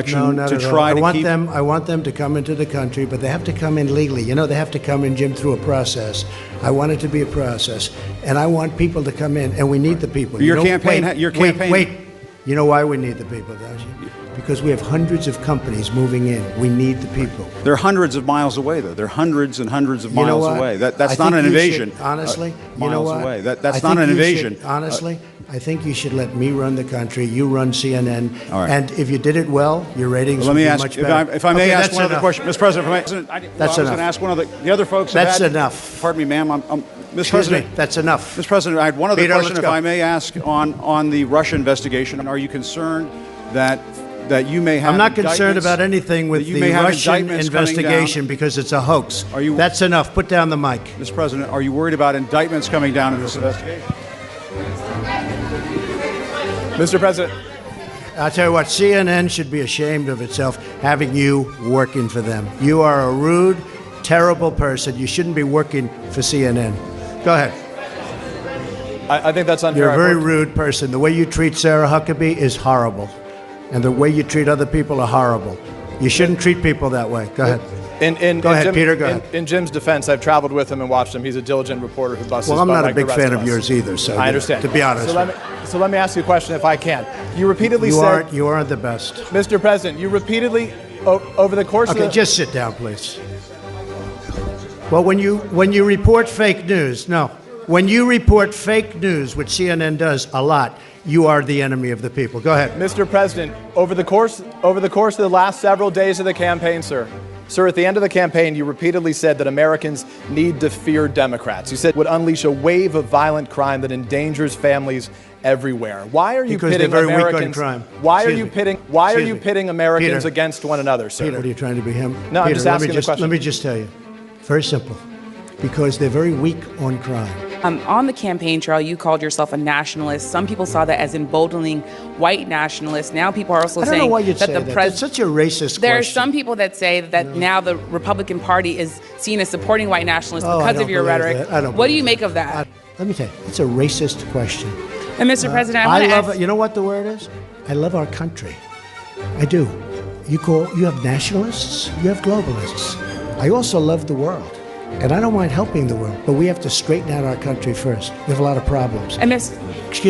No, not to at all. try to I keep... want them to come into the country, but they have to come in legally. You know, they have to come in, Jim, through a process. I want it to be a process, and I want people to come in, and we need the people. Your You know, campaign... Wait. You know why we need the people, don't you? Because we have hundreds of companies moving in. We need the people. They're hundreds of miles away, though. They're hundreds and hundreds of You know miles what? away. I That's think not an you invasion. should, honestly, you know miles what? away. I That's think not an you invasion. should, honestly, I think you should let me run the country. You run CNN. All right. And if you did it well, your ratings Let would me be ask, much better. if I may Okay, ask that's one other enough. question. Mr. President, if I may, That's I was enough. going to ask one other... The other folks have That's had- enough. Pardon me, ma'am. Mr. Excuse President, me, that's enough. Mr. President, I had one other Peter, question, let's if go. I may ask, on the Russia investigation. Are you concerned that you may have I'm not concerned indictments- about anything with that you the may have Russian indictments coming down? investigation because it's a hoax. Are you- That's enough. Put down the mic. Mr. President, are you worried about indictments coming down in this investigation? Mr. President. I'll tell you what, CNN should be ashamed of itself having you working for them. You are a rude, terrible person. You shouldn't be working for CNN. Go ahead. I think that's unfair. You're a I've very worked- rude person. The way you treat Sarah Huckabee is horrible. And the way you treat other people are horrible. You shouldn't treat people that way. Go ahead. Go ahead, Peter, go ahead. In Jim's defense, I've traveled with him and watched him. He's a diligent reporter who busts Well, his I'm butt not a like big the rest fan of of us. yours either, so I understand. to be honest. So let me ask you a question if I can. You repeatedly said... You aren't the best. Mr. President, you repeatedly, over the course of Okay, the... just sit down, please. Well, when you report fake news, when you report fake news, which CNN does a lot, you are the enemy of the people. Go ahead. Mr. President, over the course of the last several days of the campaign, sir, at the end of the campaign, you repeatedly said that Americans need to fear Democrats. You said it would unleash a wave of violent crime that endangers families everywhere. Why are you Because pitting they're very weak on Americans? crime. Why are Excuse you me. pitting? Why are you pitting Americans Peter. against one another, sir? Peter, what are you trying to be him? No, I'm Peter, just asking the question. Let me just tell you. Very simple. Because they're very weak on crime. On the campaign trail, you called yourself a nationalist. Some people saw that as emboldening white nationalists. Now people are also I don't saying know why you'd that say the that. president. That's such a racist There are question. some people that say that now the Republican Party is seen as supporting white nationalists Oh, I because don't of your believe rhetoric. that. I don't What do believe you make that. of that? Let me tell you, it's a racist question. And Mr. President, I I want to love ask. it. You know what the word is? I love our country. I do. You have nationalists, you have globalists. I also love the world. And I don't mind helping the world, but we have to straighten out our country first. We have a lot of problems. And Miss. Excuse